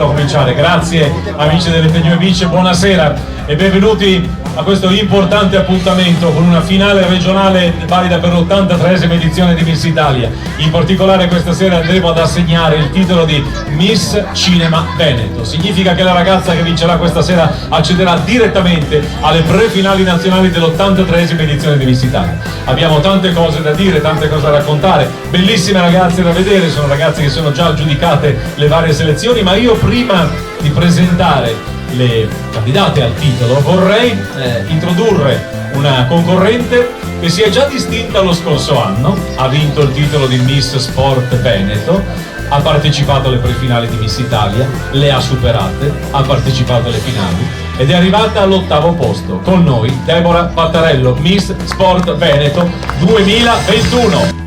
cominciare. Grazie amici delle Tegnue Beach, buonasera e benvenuti a questo importante appuntamento con una finale regionale valida per l'83esima edizione di Miss Italia. In particolare questa sera andremo ad assegnare il titolo di Miss Cinema Veneto. Significa che la ragazza che vincerà questa sera accederà direttamente alle prefinali nazionali dell'83esima edizione di Miss Italia. Abbiamo tante cose da dire, tante cose da raccontare, bellissime ragazze da vedere, sono ragazze che sono già aggiudicate le varie selezioni, ma io prima di presentare le candidate al titolo vorrei introdurre una concorrente che si è già distinta lo scorso anno, ha vinto il titolo di Miss Sport Veneto, ha partecipato alle prefinali di Miss Italia, le ha superate, ha partecipato alle finali ed è arrivata all'8° posto. Con noi Deborah Pattarello, Miss Sport Veneto 2021.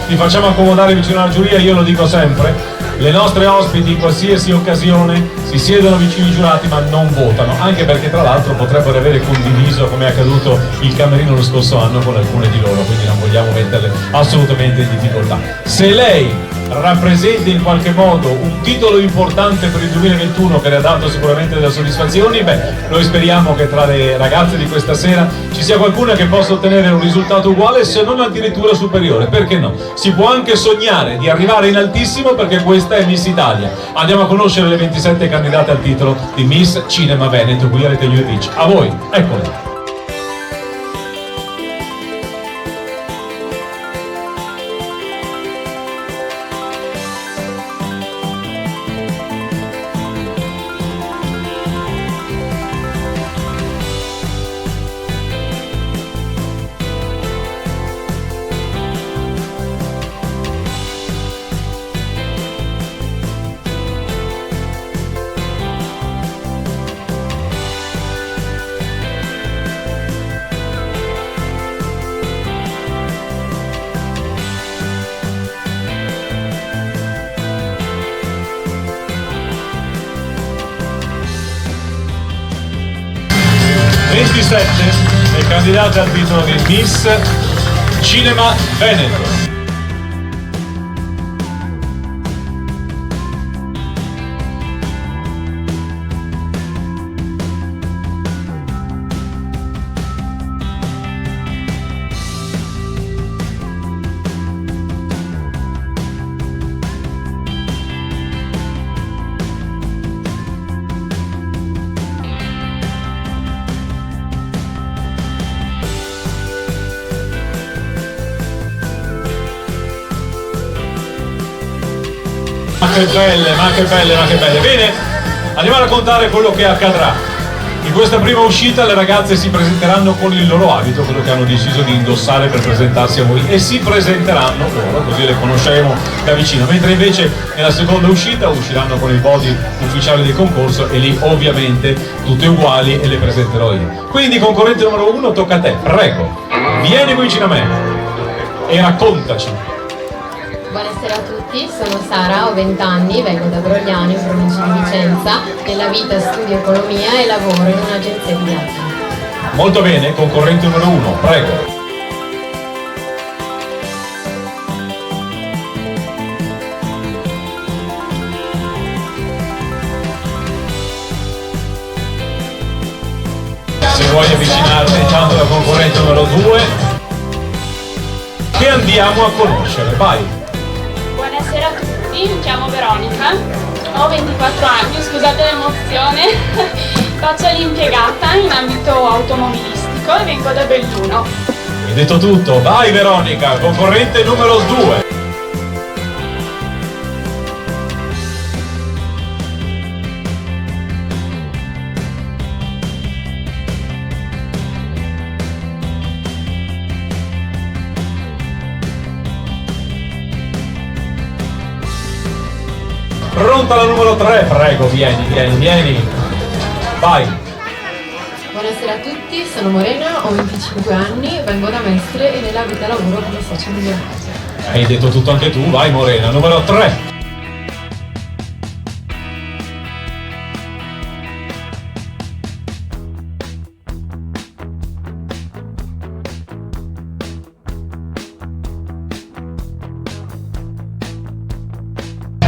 Ti facciamo accomodare vicino alla giuria, io lo dico sempre, le nostre ospiti in qualsiasi occasione si siedono vicino ai giurati ma non votano, anche perché tra l'altro potrebbero avere condiviso, come è accaduto, il camerino lo scorso anno con alcune di loro, quindi non vogliamo metterle assolutamente in difficoltà. Se lei rappresenta in qualche modo un titolo importante per il 2021 che le ha dato sicuramente delle soddisfazioni, noi speriamo che tra le ragazze di questa sera ci sia qualcuna che possa ottenere un risultato uguale, se non addirittura superiore, perché no? Si può anche sognare di arrivare in altissimo, perché questa è Miss Italia. Andiamo a conoscere le 27 candidate al titolo di Miss Cinema Veneto qui alle Tegnue Beach. A voi, eccole. Le candidate al titolo di Miss Cinema Veneto. Ma che belle. Bene, andiamo a raccontare quello che accadrà. In questa prima uscita le ragazze si presenteranno con il loro abito, quello che hanno deciso di indossare per presentarsi a voi, e si presenteranno loro, così le conosceremo da vicino, mentre invece nella seconda uscita usciranno con il body ufficiale del concorso e lì ovviamente tutte uguali e le presenterò io. Quindi concorrente numero 1, tocca a te, prego, vieni qui vicino a me e raccontaci. Buonasera a tutti, sono Sara, ho 20 anni, vengo da Brogliano in provincia di Vicenza. Nella vita studio economia e lavoro in un'agenzia di viaggi. Molto bene, concorrente numero 1, prego. Se vuoi avvicinarti intanto alla concorrente numero 2, che andiamo a conoscere, vai. Buonasera a tutti, mi chiamo Veronica, ho 24 anni, scusate l'emozione, faccio l'impiegata in ambito automobilistico e vengo da Belluno. Hai detto tutto, vai Veronica, concorrente numero 2. Pronta la numero 3, prego, vieni. Vai. Buonasera a tutti, sono Morena, ho 25 anni, vengo da Mestre e nella vita lavoro come social media manager. Hai detto tutto anche tu, vai Morena, numero 3.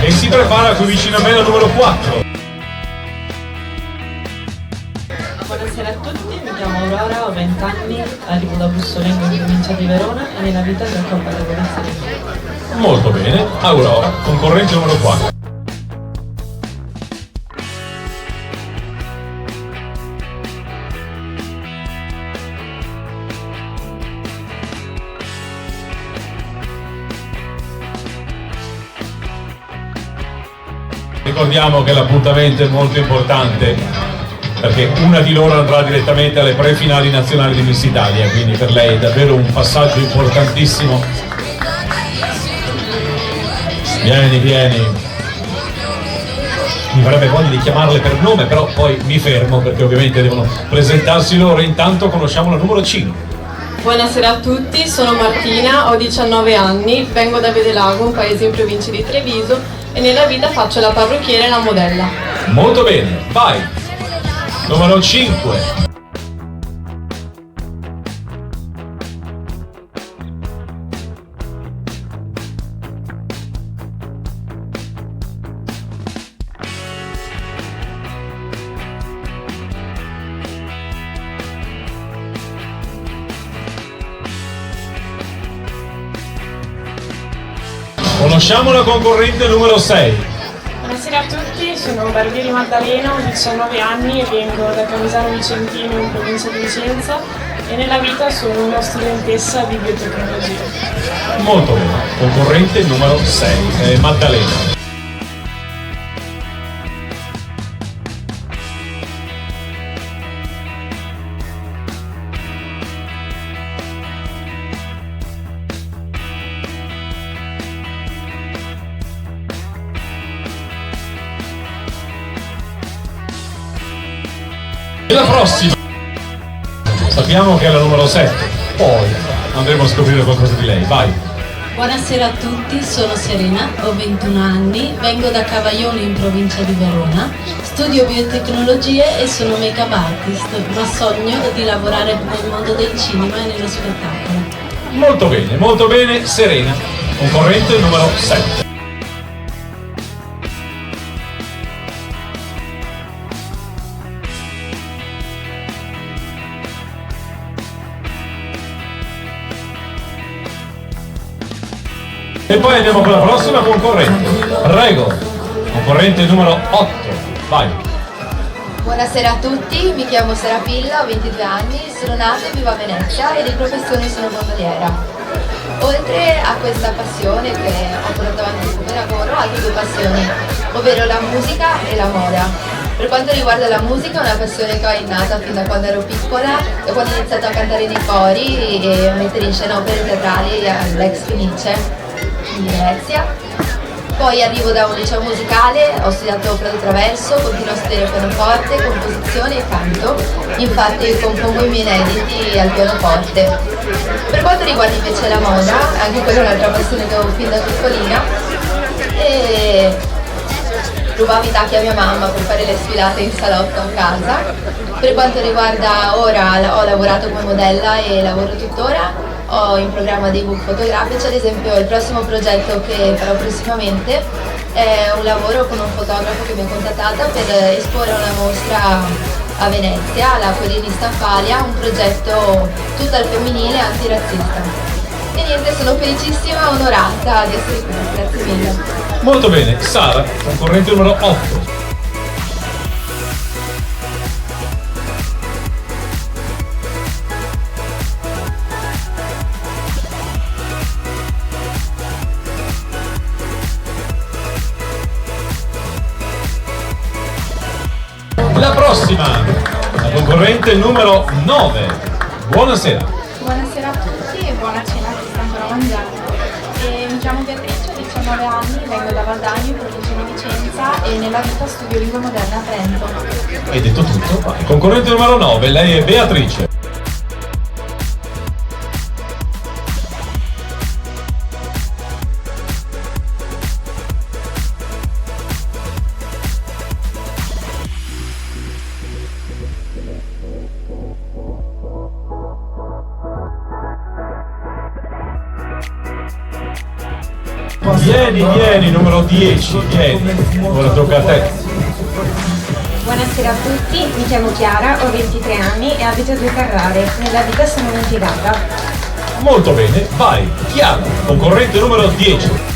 E si prepara qui vicino a me la numero 4. Buonasera a tutti, mi chiamo Aurora, ho 20 anni, arrivo da Bussolengo in provincia di Verona e nella vita gioco a pallavolo sereno. Molto bene, Aurora, concorrente numero 4. Ricordiamo che l'appuntamento è molto importante perché una di loro andrà direttamente alle prefinali nazionali di Miss Italia, quindi per lei è davvero un passaggio importantissimo. Vieni, vieni. Mi avrebbe voglia di chiamarle per nome, però poi mi fermo perché ovviamente devono presentarsi loro. Intanto conosciamo la numero 5. Buonasera a tutti, sono Martina, ho 19 anni, vengo da Vedelago, un paese in provincia di Treviso e nella vita faccio la parrucchiera e la modella. Molto bene, vai! Numero 5. Conosciamo la concorrente numero 6. Buonasera a tutti, sono Barbieri Maddalena, ho 19 anni e vengo da Camisano Vicentino in provincia di Vicenza e nella vita sono una studentessa di biotecnologia. Molto bene, concorrente numero 6, Maddalena. E la prossima sappiamo che è la numero 7, poi andremo a scoprire qualcosa di lei, vai. Buonasera a tutti, sono Serena, ho 21 anni, vengo da Cavaglioni in provincia di Verona, studio biotecnologie e sono make-up artist, ma sogno di lavorare nel mondo del cinema e nello spettacolo. Molto bene, Serena, concorrente numero 7. E poi andiamo con la prossima concorrente. Prego, concorrente numero 8. Vai. Buonasera a tutti, mi chiamo Serapilla, ho 22 anni, sono nata e vivo a Venezia e di professione sono gondoliera. Oltre a questa passione che ho portato avanti come lavoro, ho altre due passioni, ovvero la musica e la moda. Per quanto riguarda la musica, è una passione che ho innata fin da quando ero piccola e quando ho iniziato a cantare nei cori e a mettere in scena opere teatrali all'Ex Fenice di Venezia. Poi arrivo da un liceo musicale, ho studiato flauto traverso, continuo a studiare pianoforte, composizione e canto, infatti compongo i miei inediti al pianoforte. Per quanto riguarda invece la moda, anche quella è un'altra passione che avevo fin da piccolina, e rubavo i tacchi a mia mamma per fare le sfilate in salotto a casa. Per quanto riguarda ora, ho lavorato come modella e lavoro tuttora. Ho in programma dei book fotografici, ad esempio il prossimo progetto che farò prossimamente è un lavoro con un fotografo che mi ha contattata per esporre una mostra a Venezia, alla Querini Stamfalia, un progetto tutto al femminile antirazzista. E niente, sono felicissima e onorata di essere qui, grazie mille. Molto bene, Sara, concorrente numero 8. La prossima, la concorrente numero 9. Buonasera. Buonasera a tutti e buona cena che sta ancora mangiando. Mi chiamo Beatrice, ho 19 anni, vengo da Valdagno, in provincia di Vicenza e nella vita studio lingua moderna a Trento. Hai detto tutto? Vai. Concorrente numero 9, lei è Beatrice. Vieni, numero 10, vieni. Ora tocca a te. Buonasera a tutti, mi chiamo Chiara, ho 23 anni e abito a Due Carrare. Nella vita sono un'impiegata. Molto bene, vai, Chiara, concorrente numero 10.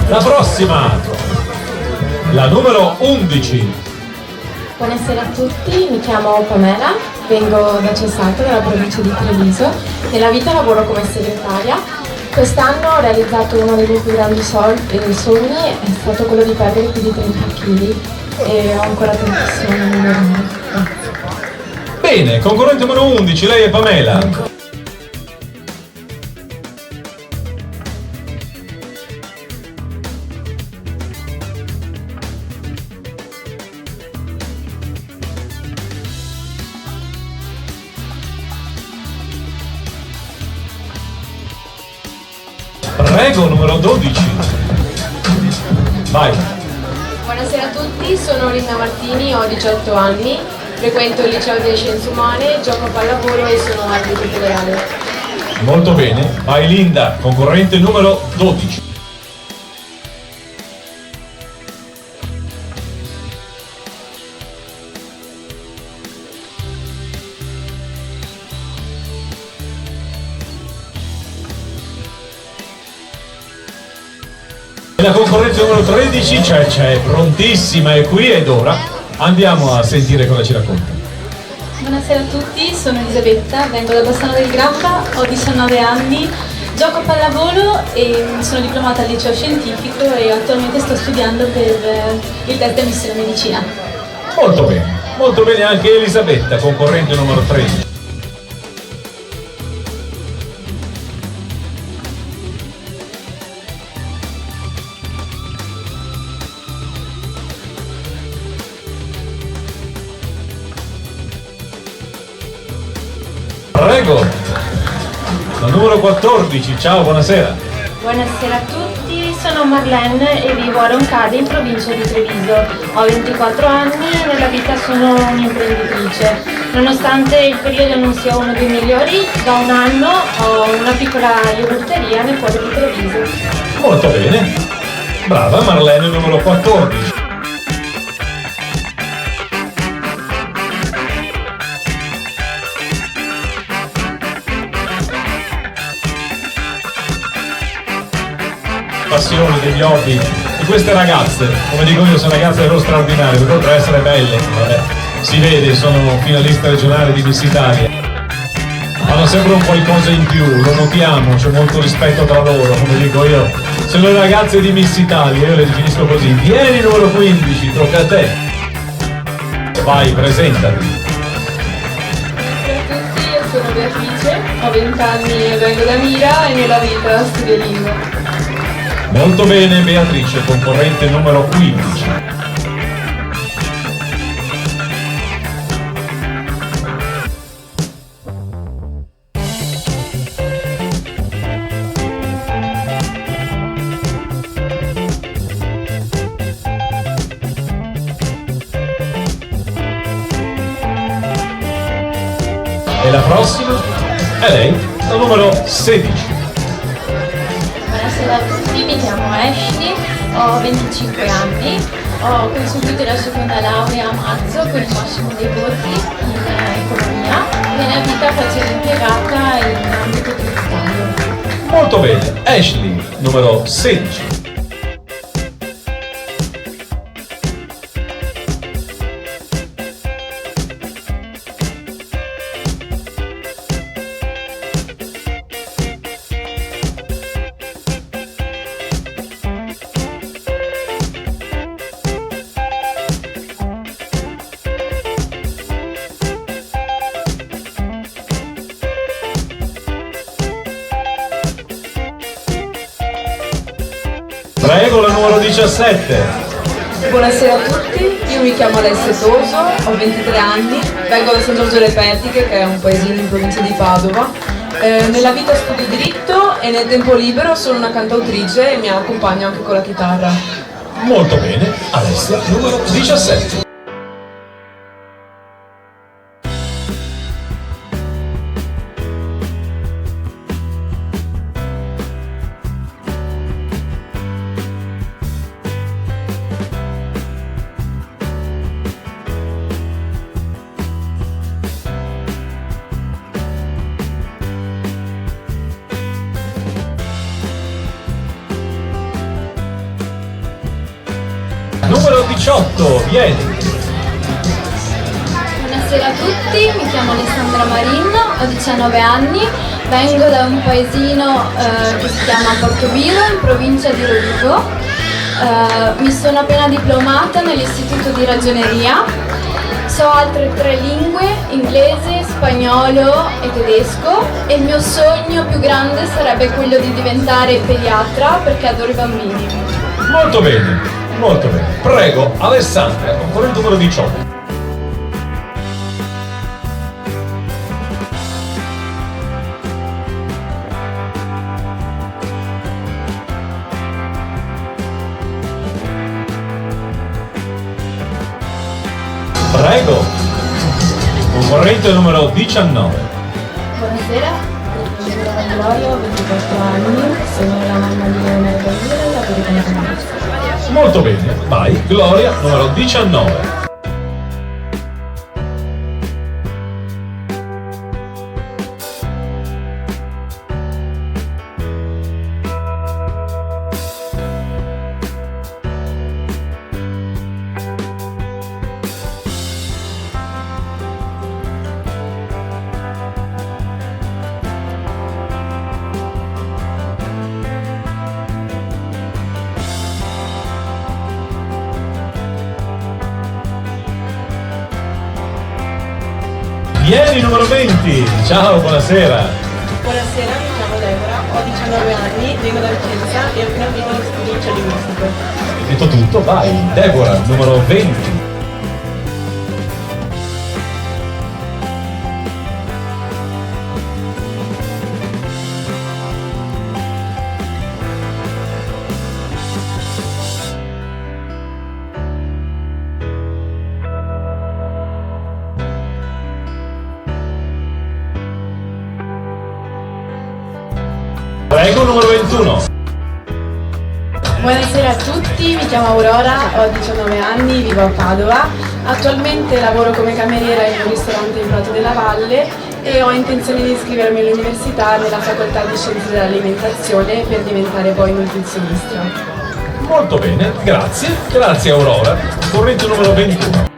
La prossima, la numero 11. Buonasera a tutti, mi chiamo Pamela, vengo da Cessato, dalla provincia di Treviso. Nella vita lavoro come segretaria. Quest'anno ho realizzato uno dei miei più grandi sogni, è stato quello di perdere più di 30 kg e ho ancora tantissimo da migliorare. Bene, concorrente numero 11, lei è Pamela. Prego, numero 12. Vai. Buonasera a tutti, sono Linda Martini, ho 18 anni, frequento il liceo delle scienze umane, gioco a pallavolo e sono arbitro federale. Molto bene. Vai Linda, concorrente numero 12. La concorrenza numero 13 c'è, prontissima, è qui ed ora andiamo a sentire cosa ci racconta. Buonasera a tutti, sono Elisabetta, vengo da Bassano del Grappa, ho 19 anni, gioco a pallavolo e sono diplomata al liceo scientifico e attualmente sto studiando per il test di ammissione a medicina. Molto bene anche Elisabetta, concorrente numero 13. Prego, la numero 14, ciao, buonasera. Buonasera a tutti, sono Marlene e vivo a Roncade in provincia di Treviso. Ho 24 anni e nella vita sono un'imprenditrice. Nonostante il periodo non sia uno dei migliori, da un anno ho una piccola yogurteria nel cuore di Treviso. Molto bene, brava Marlene, numero 14. Passione, degli hobby di queste ragazze, come dico io, sono ragazze davvero straordinarie, perché oltre ad essere belle, vabbè, si vede, sono finaliste regionali di Miss Italia, hanno sempre un qualcosa in più, lo notiamo, c'è molto rispetto tra loro, come dico io, sono le ragazze di Miss Italia, io le definisco così. Vieni numero 15, tocca a te, vai, presentati. Ciao a tutti, io sono Beatrice, ho 20 anni e vengo da Mira e nella vita studio lingua. Molto bene Beatrice, concorrente numero 15. E la prossima è lei, la numero 16. Buonasera a tutti, mi chiamo Ashley, ho 25 anni, ho conseguito la seconda laurea a marzo con il massimo dei voti in economia e nella vita faccio l'impiegata in ambito tributario. Molto bene, Ashley, numero 16. Prego, la numero 17. Buonasera a tutti, io mi chiamo Alessia Toso, ho 23 anni, vengo da San Giorgio le Pertiche, che è un paesino in provincia di Padova, Nella vita studio diritto e nel tempo libero sono una cantautrice e mi accompagno anche con la chitarra. Molto bene, Alessia, numero 17. Numero 18, vieni. Buonasera a tutti, mi chiamo Alessandra Marin, ho 19 anni, vengo da un paesino che si chiama Portoviro, in provincia di Rovigo. Mi sono appena diplomata nell'istituto di ragioneria, so altre 3 lingue, inglese, spagnolo e tedesco, e il mio sogno più grande sarebbe quello di diventare pediatra perché adoro i bambini. Molto bene. Molto bene. Prego, Alessandra, concorrente numero 18. Prego, concorrente numero 19. Buonasera, sono Gloria, ho 24 anni, sono la mamma di Leonardo Davide e lavoro come ragazza. Molto bene, vai, Gloria, numero 19. Vieni, numero 20. Ciao, buonasera. Buonasera, mi chiamo Deborah, ho 19 anni, vengo da Vicenza e ho appena finito gli studi liceo. Hai detto tutto? Vai, Deborah, numero 20. Prego, numero 21. Buonasera a tutti, mi chiamo Aurora, ho 19 anni, vivo a Padova. Attualmente lavoro come cameriera in un ristorante in Prato della Valle e ho intenzione di iscrivermi all'università nella facoltà di Scienze dell'Alimentazione per diventare poi nutrizionista. Molto bene, grazie. Grazie Aurora. Concorrente numero 21.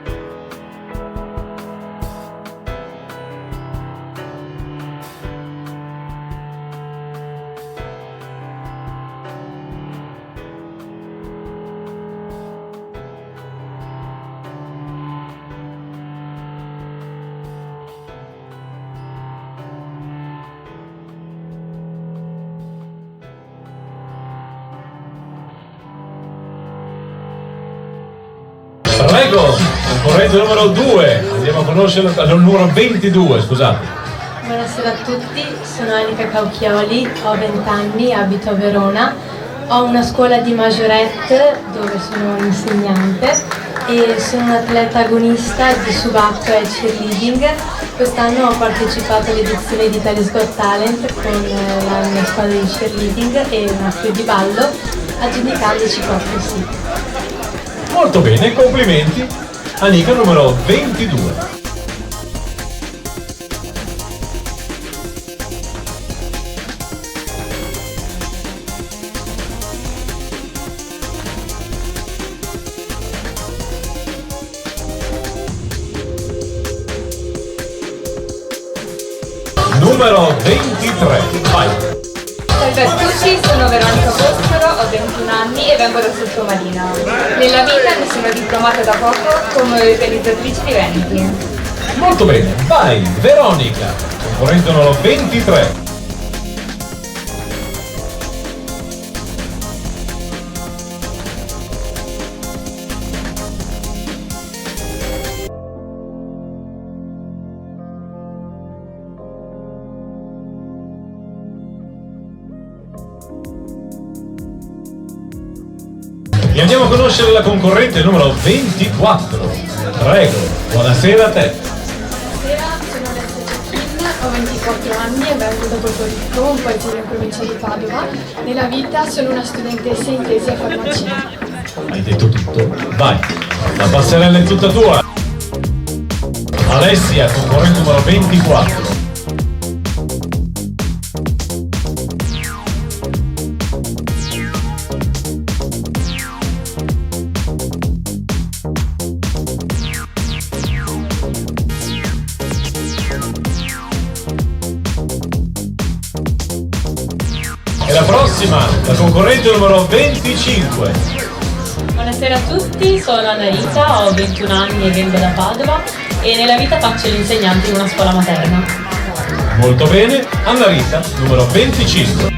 Prego, concorrente numero 2, andiamo a conoscere il numero 22, scusate. Buonasera a tutti, sono Anica Cauchioli, ho 20 anni, abito a Verona, ho una scuola di majorette dove sono insegnante e sono un'atleta agonista di subacquea e cheerleading. Quest'anno ho partecipato all'edizione di Italy's Got Talent con la mia squadra di cheerleading e una crew di ballo, aggiudicandoci 4 sì. Molto bene, complimenti. Anica numero 22. Numero 23, vai. Salve a tutti, sono Veronica Boscaro, ho 21 anni e vengo da Sottomarina. Nella vita mi sono diplomata da poco come organizzatrice di eventi. Molto bene, vai, Veronica, concorrente numero 23. E andiamo a conoscere la concorrente numero 24. Prego, buonasera a te. Buonasera, sono Alessia Cecchina, ho 24 anni e vengo da Porto Rico, un paesino in provincia di Padova. Nella vita sono una studentessa in tesi a farmacia. Hai detto tutto? Vai, la passerella è tutta tua. Alessia, concorrente numero 24. E la prossima, la concorrente numero 25. Buonasera a tutti, sono Annalisa, ho 21 anni e vengo da Padova e nella vita faccio l'insegnante in una scuola materna. Molto bene, Anna Rita, numero 25.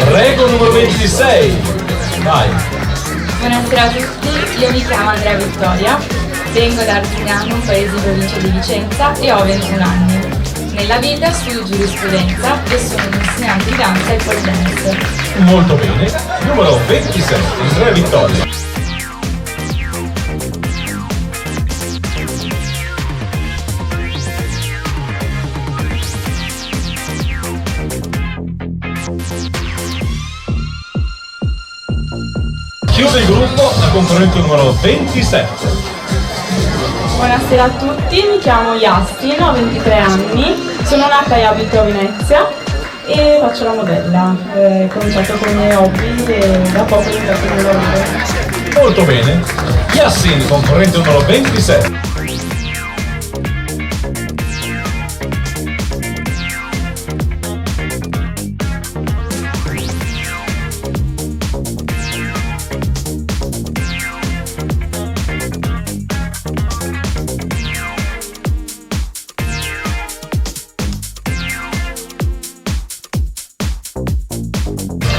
Prego, numero 26. Vai. Buonasera a tutti, io mi chiamo Andrea Vittoria, vengo da Arzignano, un paese in provincia di Vicenza e ho 21 anni. Nella vita studio giurisprudenza e sono un insegnante di danza e pole dance. Molto bene. Numero 27, Andrea Vittoria. Chiude il gruppo la concorrente numero 27. Buonasera a tutti, mi chiamo Yastin, ho 23 anni, sono nata e abito a Venezia e faccio la modella. Ho cominciato come hobby e da poco ho iniziato il lavoro. Molto bene. Yassin, concorrente numero 27.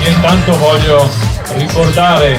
Intanto voglio ricordare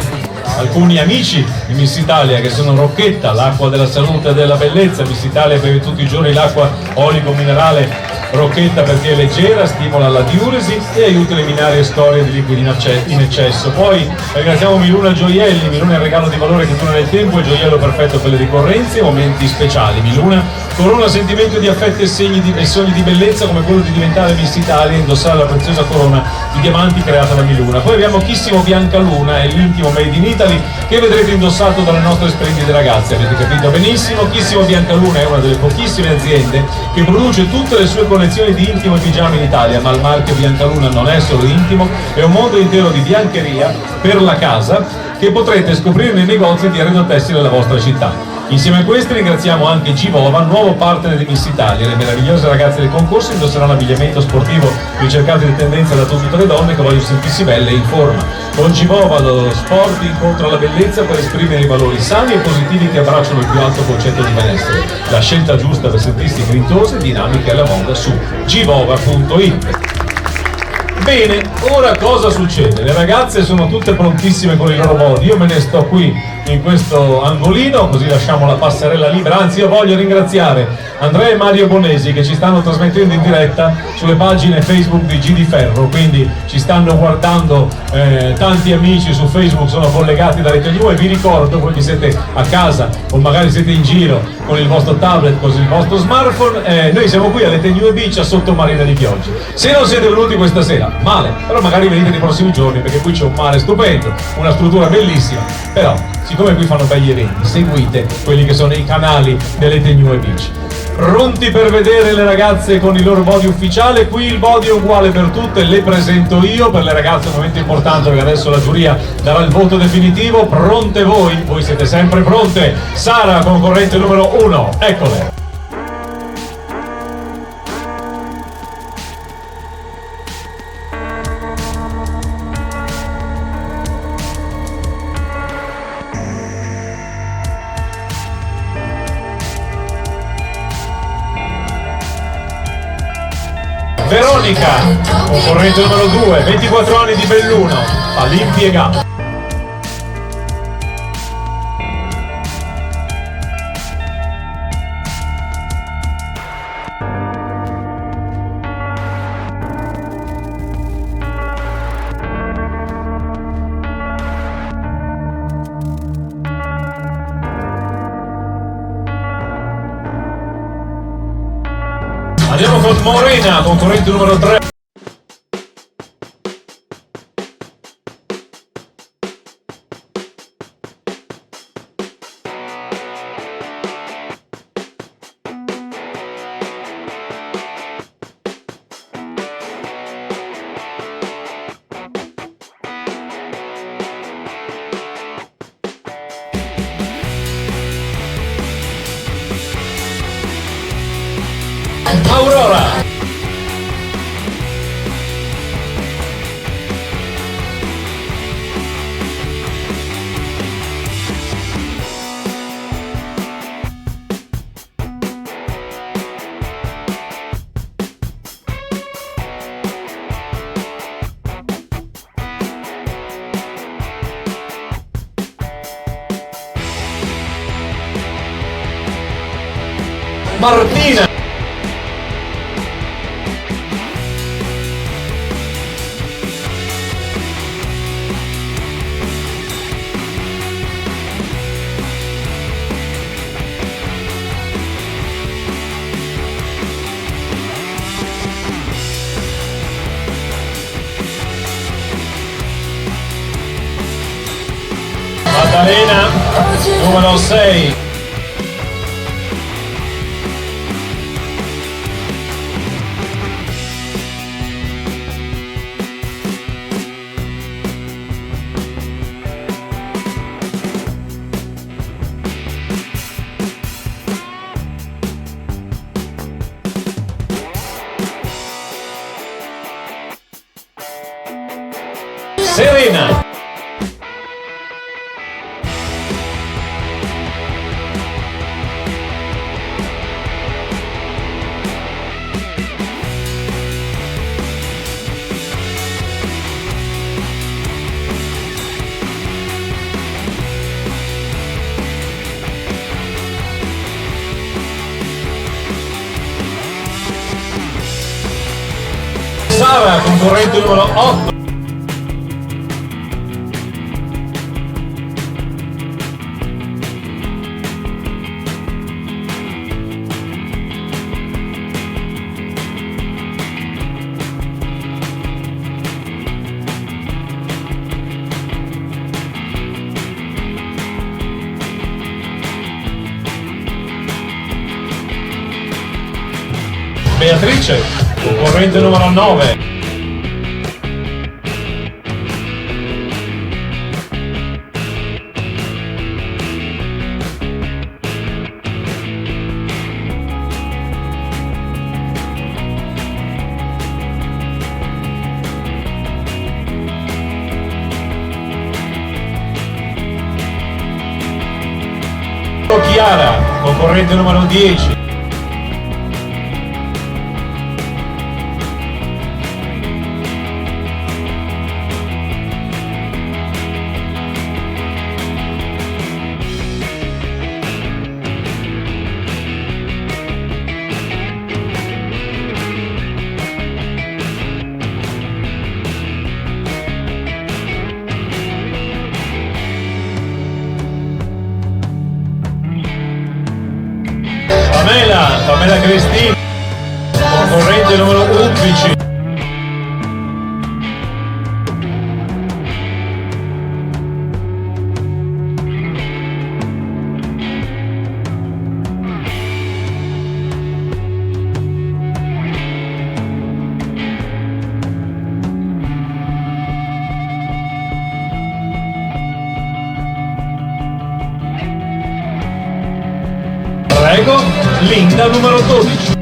alcuni amici di Miss Italia che sono Rocchetta, l'acqua della salute e della bellezza. Miss Italia beve tutti i giorni l'acqua olico-minerale Rocchetta perché è leggera, stimola la diuresi e aiuta a eliminare storie di liquidi in eccesso. Poi ringraziamo Miluna Gioielli. Miluna è il regalo di valore che dura nel tempo, il gioiello perfetto per le ricorrenze e momenti speciali. Miluna corona sentimento di affetti e sogni di bellezza come quello di diventare Miss Italia e indossare la preziosa corona di diamanti creata da Miluna. Poi abbiamo Chissimo Biancaluna, è l'intimo made in Italy che vedrete indossato dalle nostre splendide ragazze. Avete capito benissimo, Chissimo Biancaluna è una delle pochissime aziende che produce tutte le sue collezioni di intimo e pigiama in Italia, ma il marchio Biancaluna non è solo intimo, è un mondo intero di biancheria per la casa che potrete scoprire nei negozi di arredo tessile della vostra città. Insieme a questi ringraziamo anche Givova, nuovo partner di Miss Italia. Le meravigliose ragazze del concorso indosseranno abbigliamento sportivo ricercato di tendenza da tutte le donne che vogliono sentirsi belle e in forma. Con Givova lo sport incontra la bellezza per esprimere i valori sani e positivi che abbracciano il più alto concetto di benessere. La scelta giusta per sentirsi grintose, dinamiche e alla moda su givova.it. Bene, ora cosa succede? Le ragazze sono tutte prontissime con i loro modi, io me ne sto qui in questo angolino, così lasciamo la passerella libera. Anzi, io voglio ringraziare Andrea e Mario Bonesi che ci stanno trasmettendo in diretta sulle pagine Facebook di GD Ferro, quindi ci stanno guardando tanti amici su Facebook, sono collegati da Rete New, e vi ricordo, voi che siete a casa o magari siete in giro con il vostro tablet, con il vostro smartphone, noi siamo qui a Rete New Beach a Sottomarina di Pioggia. Se non siete venuti questa sera, male, però magari venite nei prossimi giorni perché qui c'è un mare stupendo, una struttura bellissima, però siccome qui fanno begli eventi, seguite quelli che sono i canali delle Rete New Beach. Pronti per vedere le ragazze con il loro body ufficiale? Qui il body è uguale per tutte, le presento io. Per le ragazze è un momento importante perché adesso la giuria darà il voto definitivo. Pronte voi? Voi siete sempre pronte? Sara, concorrente numero 1, eccole. Veronica, concorrente numero 2, 24 anni di Belluno, all'impiegato. Andiamo con Morena, concorrente numero 3. Aurora. Martina. Maddalena, numero 6. Serena. Sara, concorrente numero 8. Beatrice, concorrente numero 9. Chiara, concorrente numero 10. Pamela Cristina, concorrente numero 11. Prego, Linda numero 12.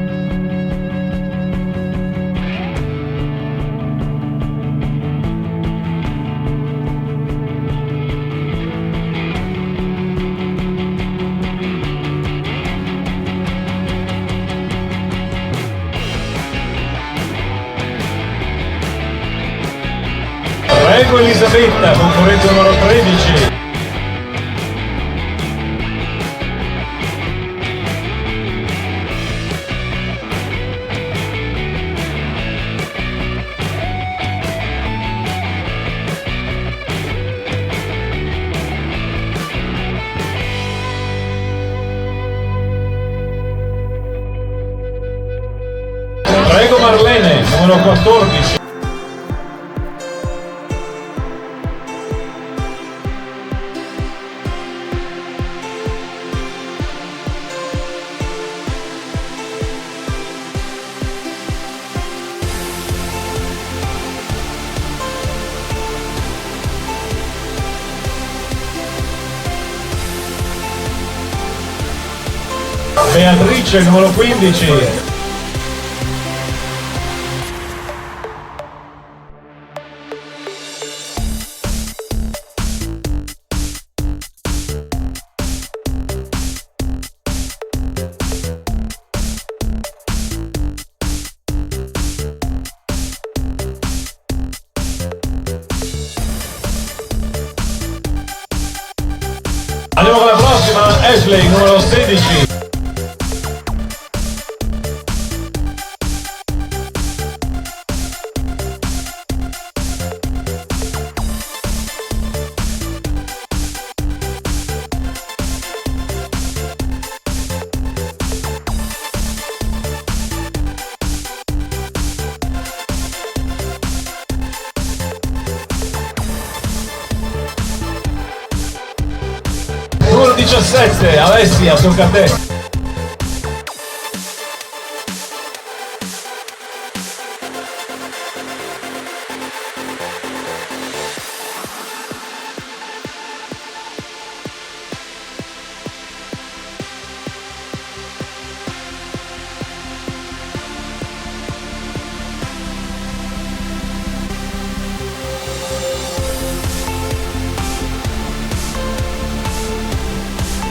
Prego Elisabetta, concorrente numero 13. Prego Marlene, numero 14. Beatrice, numero 15. Andiamo con la prossima, Ashley, numero 16. Numero 17, Alessia, tocca a te.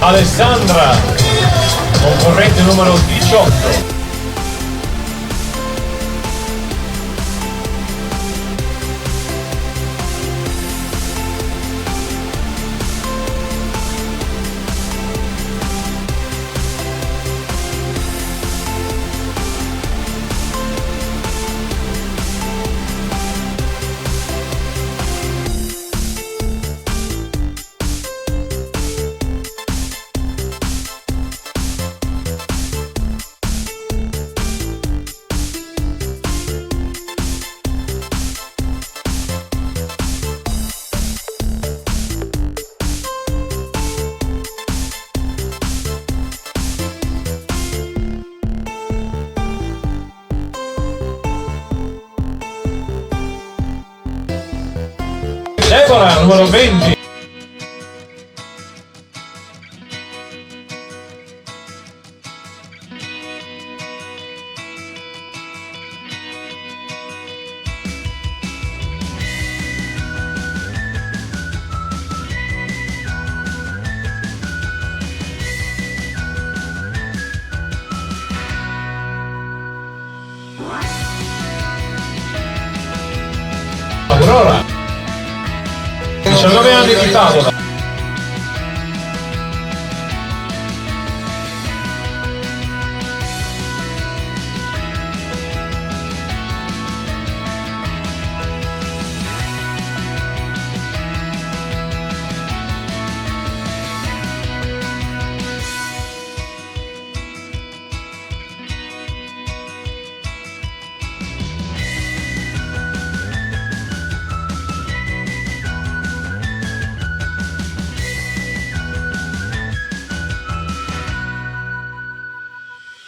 Alessandra, concorrente numero 18. Deborah, numero 20. Aurora, 19 anni di tavola.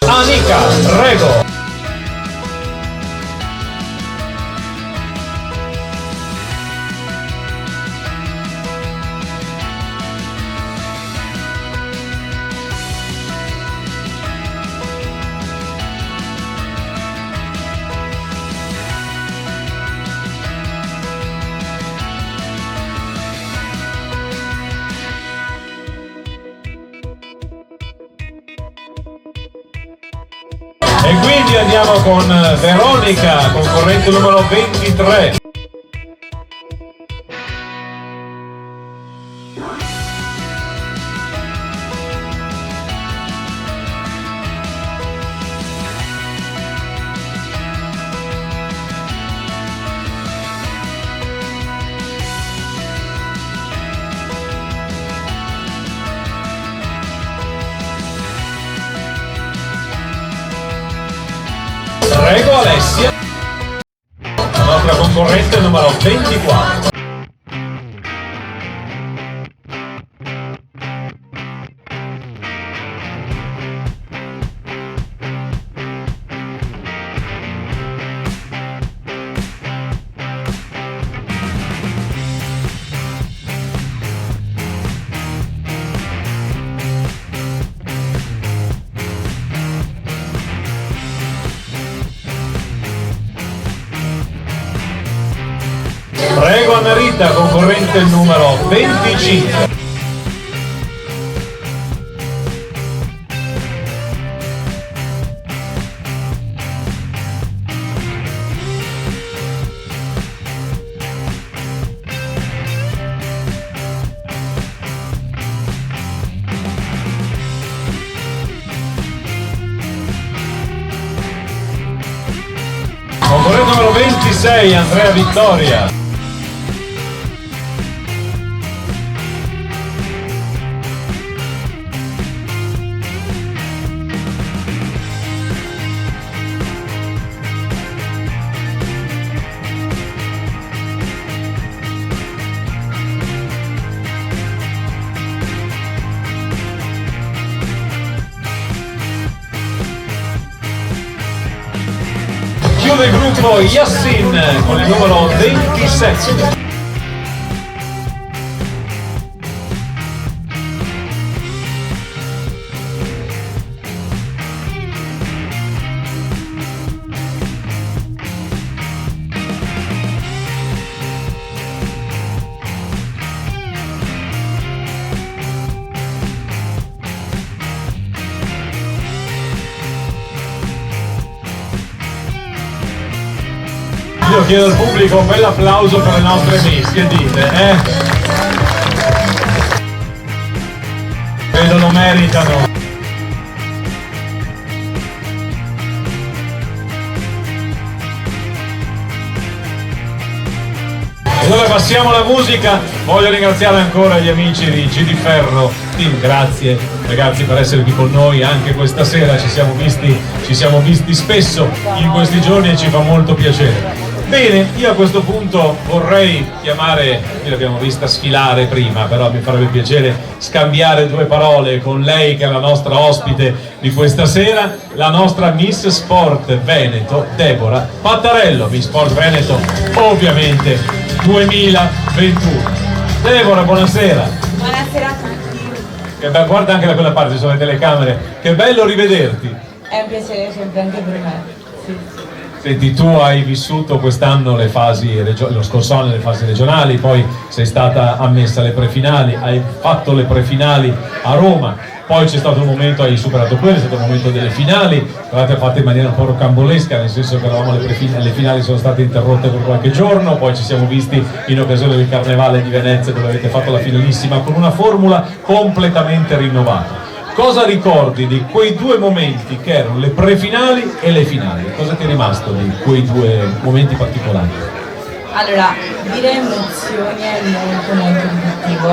Anica, prego. E quindi andiamo con Veronica, concorrente numero 23. concorrente numero 24. Prego Anna Rita, concorrente numero 25. Concorrente numero 26, Andrea Vittoria. Chiude il gruppo Yassin con il numero 27. Io chiedo al pubblico un bel applauso per le nostre Miss, che dite, Credo lo meritano. Allora passiamo alla musica, voglio ringraziare ancora gli amici di CD Ferro Team, grazie ragazzi per essere qui con noi anche questa sera, ci siamo visti spesso in questi giorni e ci fa molto piacere. Bene, io a questo punto vorrei chiamare, qui l'abbiamo vista sfilare prima, però mi farebbe piacere scambiare due parole con lei che è la nostra ospite di questa sera, la nostra Miss Sport Veneto, Deborah Pattarello, Miss Sport Veneto ovviamente 2021. Deborah, buonasera. Buonasera a tutti. Guarda anche da quella parte, ci sono le telecamere, che bello rivederti. È un piacere sempre anche per me. Sì. Senti, tu hai vissuto quest'anno le fasi, lo scorso anno le fasi regionali, poi sei stata ammessa alle prefinali, hai fatto le prefinali a Roma, poi c'è stato un momento, hai superato quello, è stato il momento delle finali, l'avete fatta in maniera un po' rocambolesca, nel senso che eravamo le finali sono state interrotte per qualche giorno, poi ci siamo visti in occasione del Carnevale di Venezia dove avete fatto la finalissima con una formula completamente rinnovata. Cosa ricordi di quei due momenti che erano le prefinali e le finali? Cosa ti è rimasto di quei due momenti particolari? Allora, dire emozioni è molto riduttivo.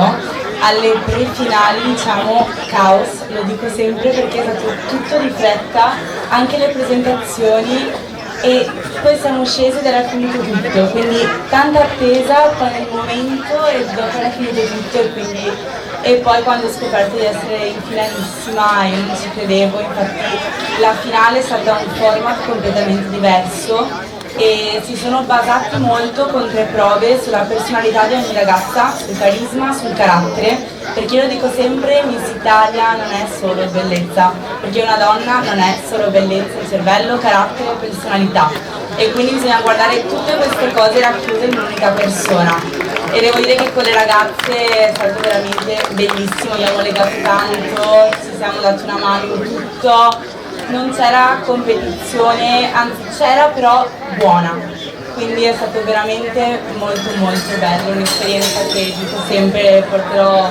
Alle prefinali diciamo caos, lo dico sempre perché è stato tutto di fretta, anche le presentazioni, e poi siamo scesi ed era finito tutto, quindi tanta attesa poi nel momento e dopo era finito tutto e poi quando ho scoperto di essere in finalissima io non ci credevo, infatti la finale è stata un format completamente diverso e si sono basati molto con 3 prove sulla personalità di ogni ragazza, sul carisma, sul carattere, perché io lo dico sempre, Miss Italia non è solo bellezza, perché una donna non è solo bellezza, il cervello, carattere e personalità, e quindi bisogna guardare tutte queste cose racchiuse in un'unica persona. E devo dire che con le ragazze è stato veramente bellissimo, abbiamo legato tanto, ci siamo dati una mano in tutto, non c'era competizione, anzi c'era però buona, quindi è stato veramente molto bello, un'esperienza che dico sempre, porterò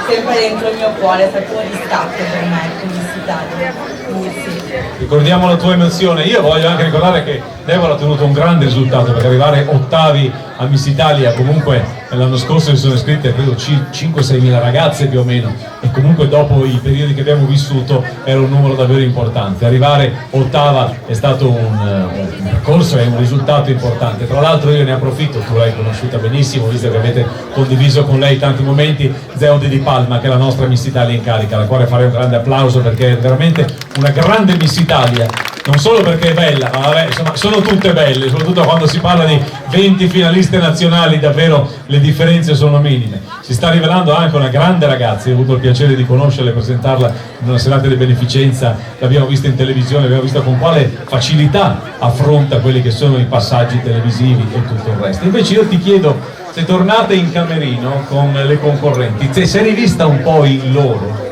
sempre dentro il mio cuore, è stato un riscatto per me come Miss Italia, quindi sì. Ricordiamo la tua emozione, io voglio anche ricordare che Deborah ha ottenuto un grande risultato perché arrivare ottavi a Miss Italia, comunque l'anno scorso si sono iscritte credo 5-6 mila ragazze più o meno, e comunque dopo i periodi che abbiamo vissuto era un numero davvero importante. Arrivare ottava è stato un percorso e un risultato importante. Tra l'altro io ne approfitto, tu l'hai conosciuta benissimo, visto che avete condiviso con lei tanti momenti, Zeode Di Palma, che è la nostra Miss Italia in carica, alla quale farei un grande applauso perché è veramente una grande Miss Italia. Non solo perché è bella, ma vabbè, insomma, sono tutte belle, soprattutto quando si parla di 20 finaliste nazionali, davvero le differenze sono minime. Si sta rivelando anche una grande ragazza, io ho avuto il piacere di conoscerla e presentarla in una serata di beneficenza, l'abbiamo vista in televisione, abbiamo visto con quale facilità affronta quelli che sono i passaggi televisivi e tutto il resto. Invece io ti chiedo, se tornate in camerino con le concorrenti, se sei rivista un po' in loro?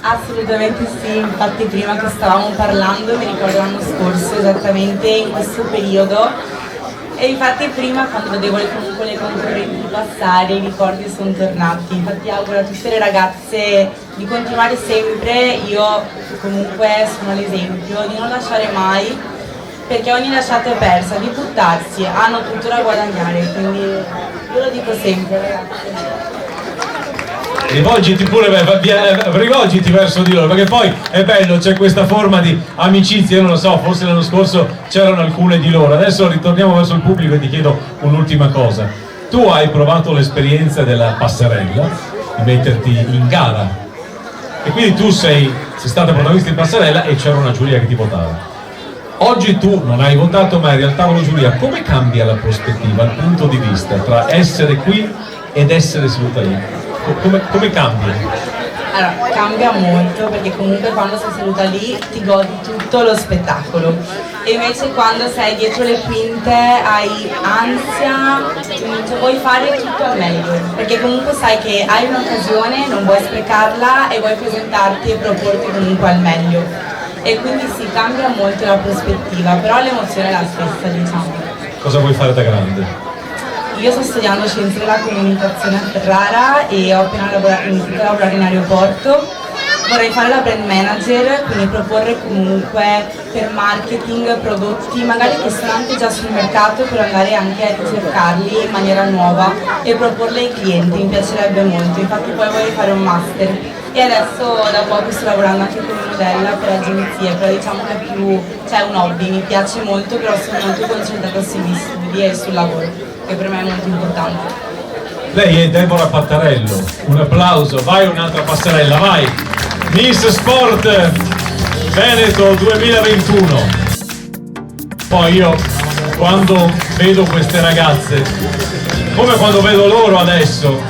Assolutamente sì, infatti prima che stavamo parlando mi ricordo l'anno scorso esattamente in questo periodo, e infatti prima quando vedevo comunque le concorrenti passare i ricordi sono tornati. Infatti auguro a tutte le ragazze di continuare sempre, io comunque sono l'esempio, di non lasciare mai, perché ogni lasciata è persa, di buttarsi, hanno tutto da guadagnare, quindi io lo dico sempre, ragazzi. Rivolgiti pure, rivolgiti verso di loro, perché poi è bello, c'è questa forma di amicizia. Io non lo so, forse l'anno scorso c'erano alcune di loro. Adesso ritorniamo verso il pubblico e ti chiedo un'ultima cosa. Tu hai provato l'esperienza della passerella, di metterti in gara, e quindi tu sei stata protagonista in passerella e c'era una giuria che ti votava. Oggi tu non hai votato, ma eri al tavolo giuria. Come cambia la prospettiva, il punto di vista tra essere qui ed essere seduta lì? Come cambia? Allora, cambia molto, perché comunque quando sei seduta lì ti godi tutto lo spettacolo, e invece quando sei dietro le quinte hai ansia, cioè vuoi fare tutto al meglio, perché comunque sai che hai un'occasione, non vuoi sprecarla e vuoi presentarti e proporti comunque al meglio, e quindi sì, cambia molto la prospettiva, però l'emozione è la stessa, diciamo. Cosa vuoi fare da grande? Io sto studiando Scienze della Comunicazione a Ferrara e ho appena iniziato a lavorare in aeroporto. Vorrei fare la brand manager, quindi proporre comunque per marketing prodotti magari che sono anche già sul mercato, per andare anche a cercarli in maniera nuova e proporli ai clienti. Mi piacerebbe molto, infatti poi vorrei fare un master, e adesso da poco sto lavorando anche come modella per agenzie, però diciamo che è più, cioè un hobby, mi piace molto, però sono molto concentrata sugli studi e sul lavoro, che per me è molto importante. Lei è Deborah Pattarello, un applauso, vai un'altra passerella, vai! Miss Sport Veneto 2021. Poi io quando vedo queste ragazze, come quando vedo loro adesso,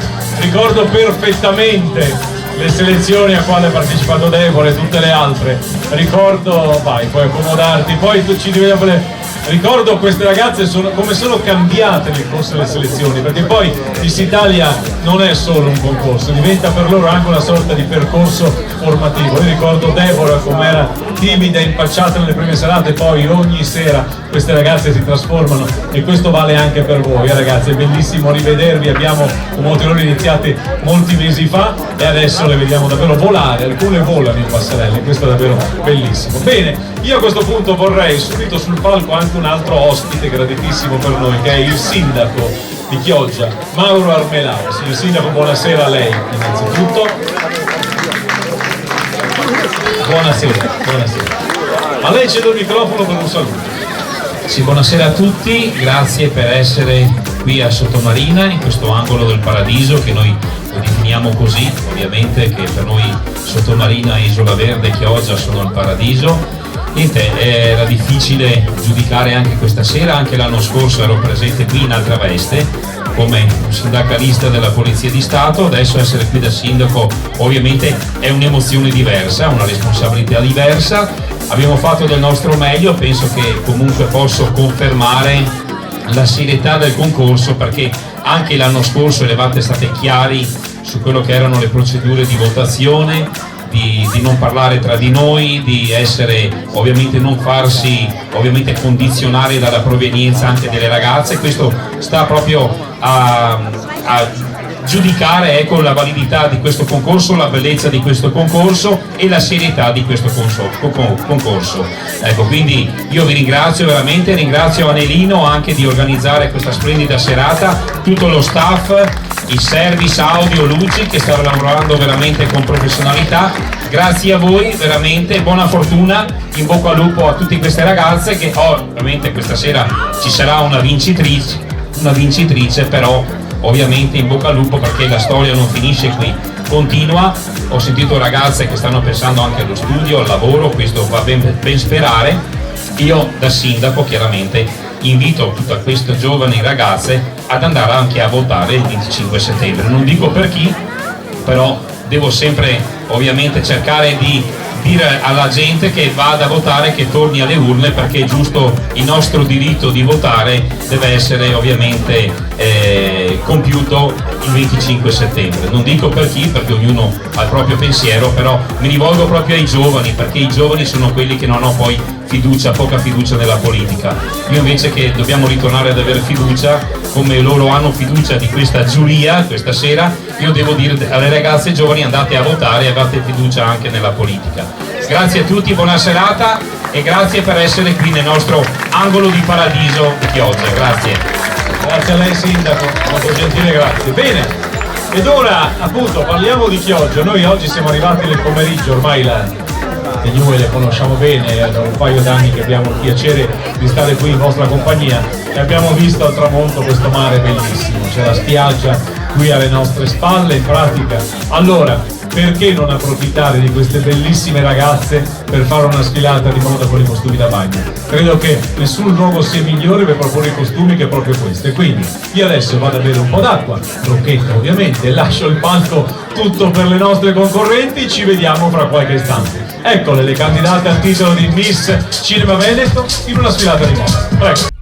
ricordo perfettamente le selezioni a quale ha partecipato Deborah e tutte le altre, ricordo, vai, puoi accomodarti, poi tu ci devi. Ricordo queste ragazze come sono cambiate nel corso delle selezioni, perché poi Miss Italia non è solo un concorso, diventa per loro anche una sorta di percorso formativo. Io ricordo Deborah come era timida, impacciata nelle prime serate, poi ogni sera queste ragazze si trasformano, e questo vale anche per voi, ragazzi. È bellissimo rivedervi, abbiamo molte loro iniziate molti mesi fa e adesso le vediamo davvero volare, alcune volano in passerelle, questo è davvero bellissimo. Bene, io a questo punto vorrei subito sul palco anche un altro ospite graditissimo per noi, che è il sindaco di Chioggia, Mauro Armelao. Signor sindaco, buonasera a lei innanzitutto. Buonasera, buonasera. A lei cedo il microfono per un saluto. Sì, buonasera a tutti, grazie per essere qui a Sottomarina, in questo angolo del paradiso che noi lo definiamo così, ovviamente che per noi Sottomarina, Isola Verde e Chioggia sono il paradiso. Niente, era difficile giudicare anche questa sera, anche l'anno scorso ero presente qui in altra veste come un sindacalista della Polizia di Stato, adesso essere qui da sindaco ovviamente è un'emozione diversa, una responsabilità diversa. Abbiamo fatto del nostro meglio, penso che comunque posso confermare la serietà del concorso, perché anche l'anno scorso eravate state chiari su quello che erano le procedure di votazione, di non parlare tra di noi, di essere ovviamente non farsi ovviamente condizionare dalla provenienza anche delle ragazze. Questo sta proprio a giudicare, ecco, la validità di questo concorso, la bellezza di questo concorso e la serietà di questo concorso. Ecco, quindi io vi ringrazio veramente, ringrazio Anelino anche di organizzare questa splendida serata, tutto lo staff, il service audio luci che sta lavorando veramente con professionalità. Grazie a voi, veramente buona fortuna, in bocca al lupo a tutte queste ragazze che ovviamente questa sera ci sarà una vincitrice, però ovviamente in bocca al lupo perché la storia non finisce qui, continua. Ho sentito ragazze che stanno pensando anche allo studio, al lavoro, questo va ben sperare. Io da sindaco chiaramente invito tutte queste giovani ragazze ad andare anche a votare il 25 settembre, non dico per chi, però devo sempre ovviamente cercare di dire alla gente che vada a votare, che torni alle urne, perché è giusto, il nostro diritto di votare deve essere ovviamente compiuto il 25 settembre. Non dico per chi, perché ognuno ha il proprio pensiero, però mi rivolgo proprio ai giovani, perché i giovani sono quelli che non hanno poi poca fiducia nella politica. Io invece che dobbiamo ritornare ad avere fiducia, come loro hanno fiducia di questa giuria questa sera, io devo dire alle ragazze giovani: andate a votare e abbiate fiducia anche nella politica. Grazie a tutti, buona serata e grazie per essere qui nel nostro angolo di paradiso di Chioggia. Grazie. Grazie a lei sindaco, molto gentile, grazie. Bene, ed ora appunto parliamo di Chioggia. Noi oggi siamo arrivati nel pomeriggio, ormai le New le conosciamo bene, da un paio d'anni che abbiamo il piacere di stare qui in vostra compagnia e abbiamo visto al tramonto questo mare bellissimo, c'è la spiaggia qui alle nostre spalle in pratica. Allora, perché non approfittare di queste bellissime ragazze per fare una sfilata di moda con i costumi da bagno? Credo che nessun luogo sia migliore per proporre i costumi che proprio queste. Quindi io adesso vado a bere un po' d'acqua, rocchetta ovviamente, lascio il palco tutto per le nostre concorrenti, ci vediamo fra qualche istante. Eccole le candidate al titolo di Miss Cinema Veneto in una sfilata di moda. Prego.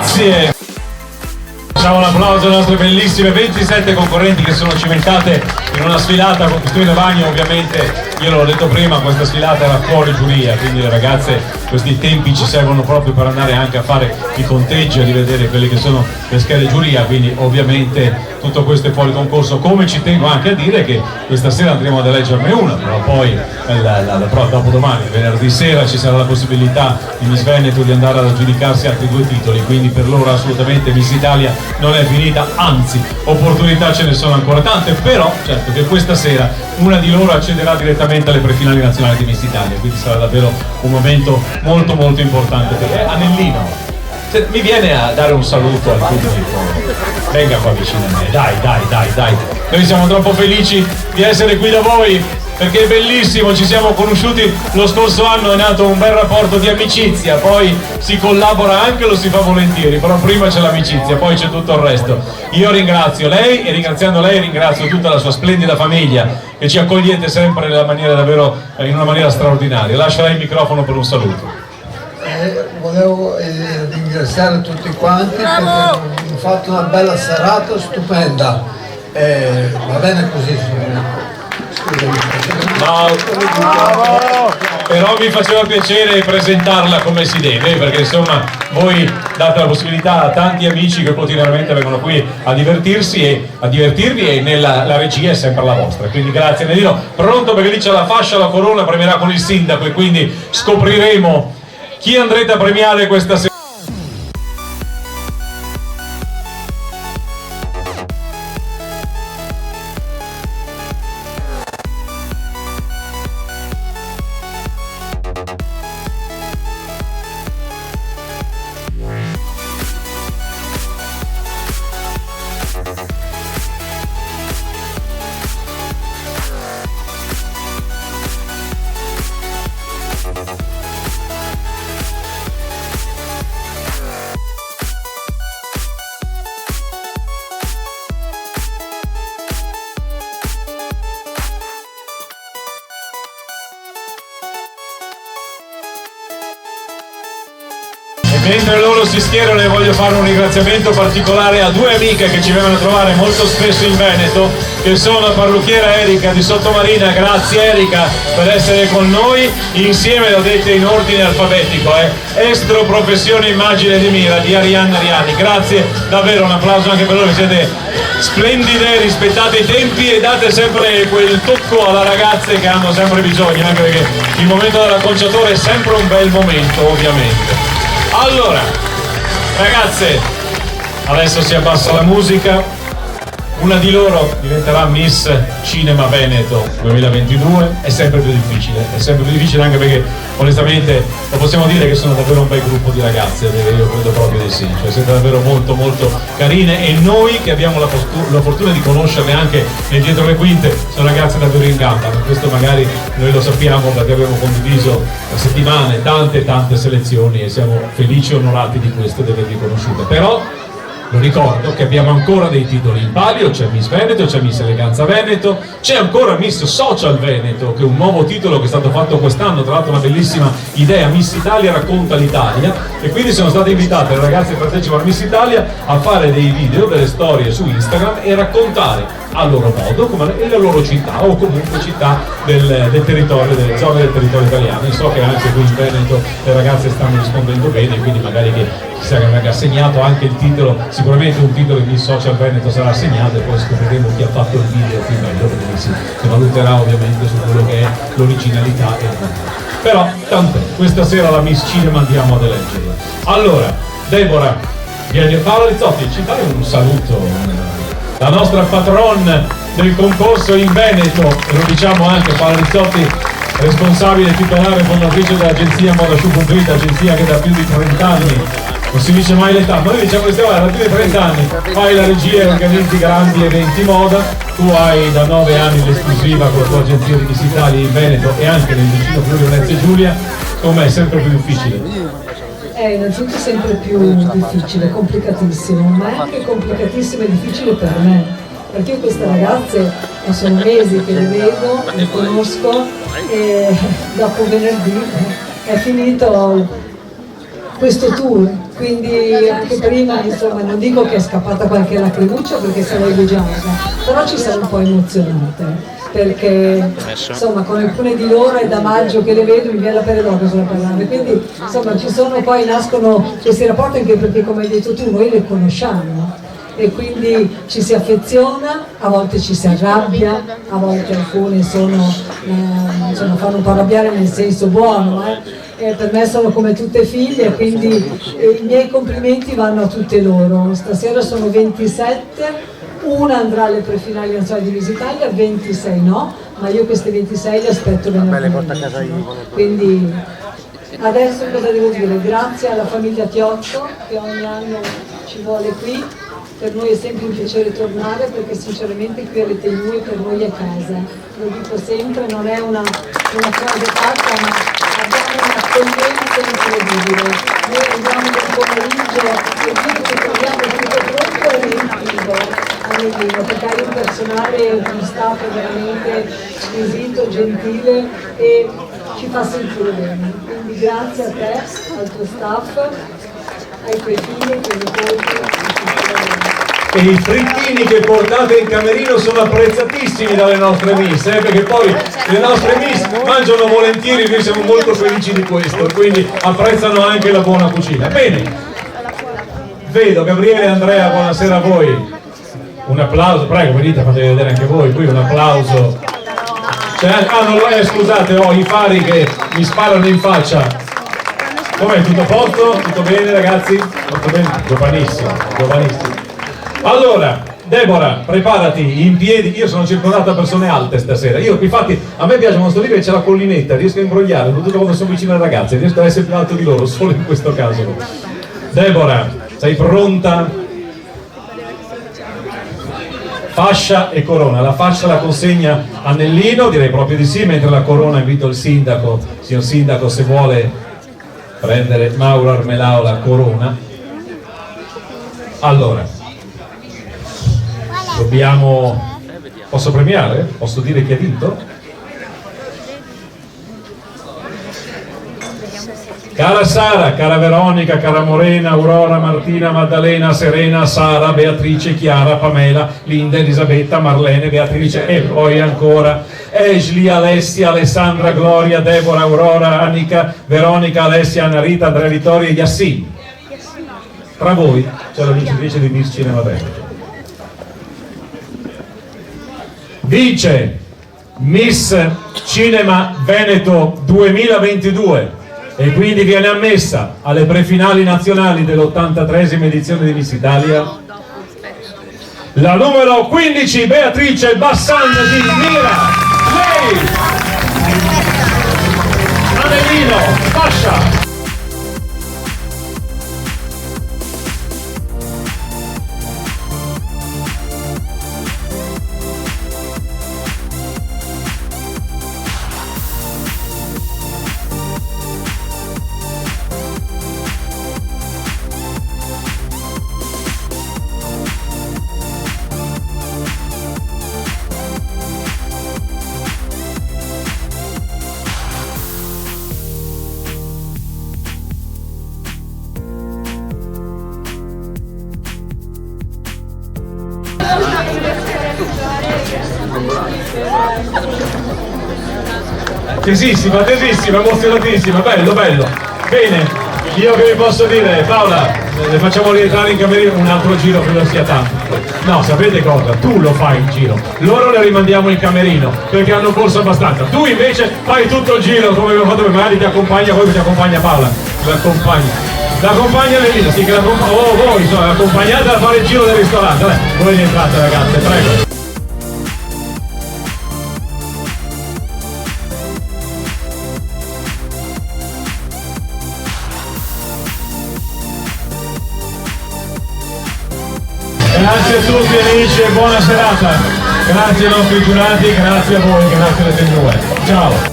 Grazie. Facciamo un applauso alle nostre bellissime 27 concorrenti che sono cimentate in una sfilata con costume bagno. Ovviamente, io l'ho detto prima, questa sfilata era fuori giuria, quindi le ragazze, questi tempi ci servono proprio per andare anche a fare i conteggi, a rivedere quelle che sono le schede giuria, quindi ovviamente tutto questo è fuori concorso. Come ci tengo anche a dire che questa sera andremo ad eleggerne una, però poi dopodomani, venerdì sera, ci sarà la possibilità di Miss Veneto di andare ad aggiudicarsi altri 2 titoli, quindi per loro assolutamente Miss Italia non è finita, anzi opportunità ce ne sono ancora tante, però certo che questa sera una di loro accederà direttamente alle prefinali nazionali di Miss Italia, quindi sarà davvero un momento molto molto importante per te. Anellino, mi viene a dare un saluto al pubblico, venga qua vicino a me, dai, noi siamo troppo felici di essere qui da voi, perché è bellissimo, ci siamo conosciuti lo scorso anno, è nato un bel rapporto di amicizia, poi si collabora anche, lo si fa volentieri, però prima c'è l'amicizia, poi c'è tutto il resto. Io ringrazio lei e ringraziando lei ringrazio tutta la sua splendida famiglia che ci accogliete sempre in una maniera straordinaria. Lascio lei il microfono per un saluto. Volevo ringraziare tutti quanti perché hanno fatto una bella serata stupenda, va bene così. Però mi faceva piacere presentarla come si deve, perché insomma voi date la possibilità a tanti amici che quotidianamente vengono qui a divertirsi e a divertirvi, e la regia è sempre la vostra, quindi grazie Nelino. Pronto, perché lì c'è la fascia, la corona premierà con il sindaco e quindi scopriremo chi andrete a premiare questa sera. Mentre loro si schierano, e voglio fare un ringraziamento particolare a 2 amiche che ci vengono a trovare molto spesso in Veneto, che sono la parrucchiera Erika di Sottomarina. Grazie Erika per essere con noi, insieme l'ho dette in ordine alfabetico, Estro Professione Immagine di Mira di Arianna Riani. Grazie davvero, un applauso anche per loro, siete splendide, rispettate i tempi e date sempre quel tocco alla ragazze che hanno sempre bisogno, anche perché il momento dell'acconciatore è sempre un bel momento, ovviamente. Allora, ragazze, adesso si abbassa la musica. Una di loro diventerà Miss Cinema Veneto 2022, è sempre più difficile anche perché onestamente lo possiamo dire che sono davvero un bel gruppo di ragazze, io credo proprio di sì, cioè siete davvero molto molto carine, e noi che abbiamo la fortuna di conoscerle anche nel dietro le quinte, sono ragazze davvero in gamba, ma questo magari noi lo sappiamo perché abbiamo condiviso da settimane tante selezioni e siamo felici e onorati di questo, di avervi conosciute. Però lo ricordo che abbiamo ancora dei titoli in palio, c'è Miss Veneto, c'è Miss Eleganza Veneto, c'è ancora Miss Social Veneto, che è un nuovo titolo che è stato fatto quest'anno, tra l'altro una bellissima idea, Miss Italia racconta l'Italia, e quindi sono state invitate le ragazze che partecipano a Miss Italia a fare dei video, delle storie su Instagram e raccontare a loro modo come la loro città o comunque città del territorio, delle zone del territorio italiano. E so che anche qui in Veneto le ragazze stanno rispondendo bene, quindi magari che sarà assegnato anche il titolo, sicuramente un titolo di Miss Social Veneto sarà assegnato, e poi scopriremo chi ha fatto il video più meglio, perché si valuterà ovviamente su quello che è l'originalità e il montaggio. Però tant'è, questa sera la Miss Cinema andiamo ad eleggerla. Allora, Deborah, vieni, Paolo Rizzotti, ci dai un saluto? La nostra patron del concorso in Veneto, e lo diciamo anche, Paolo Rizzotti, responsabile titolare e fondatrice dell'agenzia Modashoe.it, agenzia che da più di 30 anni, non si dice mai l'età, ma noi diciamo che stiamo da più di 30 anni, fai la regia e organizzi grandi eventi moda, tu hai da 9 anni l'esclusiva con la tua agenzia di Miss Italia in Veneto e anche nel vicino Friuli Venezia Giulia. Com'è? Sempre più difficile? È innanzitutto sempre più difficile, complicatissimo, ma è anche complicatissimo e difficile per me, perché io queste ragazze sono mesi che le vedo, le conosco, e dopo venerdì è finito questo tour, quindi anche prima insomma non dico che è scappata qualche lacrimuccia perché sarei leggiadra, però ci siamo un po' emozionate perché insomma con alcune di loro è da maggio che le vedo, mi viene la pelle d'oca solo a parlare, quindi insomma ci sono, poi nascono questi rapporti anche perché come hai detto tu noi le conosciamo e quindi ci si affeziona, a volte ci si arrabbia, a volte alcune sono, insomma, fanno un po' arrabbiare nel senso buono, per me sono come tutte figlie, quindi i miei complimenti vanno a tutte loro. Stasera sono 27, una andrà alle prefinali nazionali di Miss Italia, 26 no, ma io queste 26 le aspetto bene. Quindi adesso cosa devo dire? Grazie alla famiglia Tiotto che ogni anno ci vuole qui. Per noi è sempre un piacere tornare perché sinceramente qui avete voi, per noi è casa. Lo dico sempre, non è una frase fatta, ma abbiamo un'accoglienza incredibile. Noi andiamo nel pomeriggio e dire che troviamo tutto pronto e riempito, perché hai un personale, uno staff veramente squisito, gentile e ci fa sentire bene. Quindi grazie a te, al tuo staff, ai tuoi figli, ai tuoi nipoti. E i frittini che portate in camerino sono apprezzatissimi dalle nostre miss, perché poi le nostre miss mangiano volentieri, noi siamo molto felici di questo, quindi apprezzano anche la buona cucina. Bene, vedo Gabriele e Andrea, buonasera a voi. Un applauso, prego, venite, fate vedere anche voi, qui un applauso. Scusate, ho i fari che mi sparano in faccia. Com'è, tutto a posto? Tutto bene ragazzi? Tutto bene? Giovanissimo. Allora, Deborah, preparati in piedi, io sono circondato da persone alte stasera, infatti a me piace questo libro che c'è la collinetta, riesco a imbrogliare, soprattutto quando sono vicino alle ragazze, riesco ad essere più alto di loro, solo in questo caso. Deborah, sei pronta? Fascia e corona, la fascia la consegna a Nellino, direi proprio di sì, mentre la corona invito il sindaco, signor sindaco, se vuole prendere Mauro Armelao la corona. Allora, posso premiare? Posso dire chi ha vinto? Cara Sara, cara Veronica, cara Morena, Aurora, Martina, Maddalena, Serena, Sara, Beatrice, Chiara, Pamela, Linda, Elisabetta, Marlene, Beatrice e poi ancora Ashley, Alessia, Alessandra, Gloria, Deborah, Aurora, Annika, Veronica, Alessia, Anna Rita, Andrea Vittorio e Yassin. Tra voi c'è la vincitrice di Miss Cinema Veneto. Vince Miss Cinema Veneto 2022 e quindi viene ammessa alle prefinali nazionali dell'83esima edizione di Miss Italia la numero 15 Beatrice Bassan di Mira. Lei Anellino, fascia. Tesissima, emozionatissima, bello. Bene, io che vi posso dire, Paola, le facciamo rientrare in camerino un altro giro, credo sia tanto. No, sapete cosa? Tu lo fai il giro, loro le rimandiamo in camerino perché hanno corso abbastanza. Tu invece fai tutto il giro come abbiamo fatto, magari ti accompagna, poi ti accompagna Paola, l'accompagna Lelina, sì che voi insomma, accompagnate a fare il giro del ristorante. Voi rientrate ragazze, prego. Grazie a tutti amici e buona serata, grazie ai nostri giurati, grazie a voi, grazie alle signore, ciao!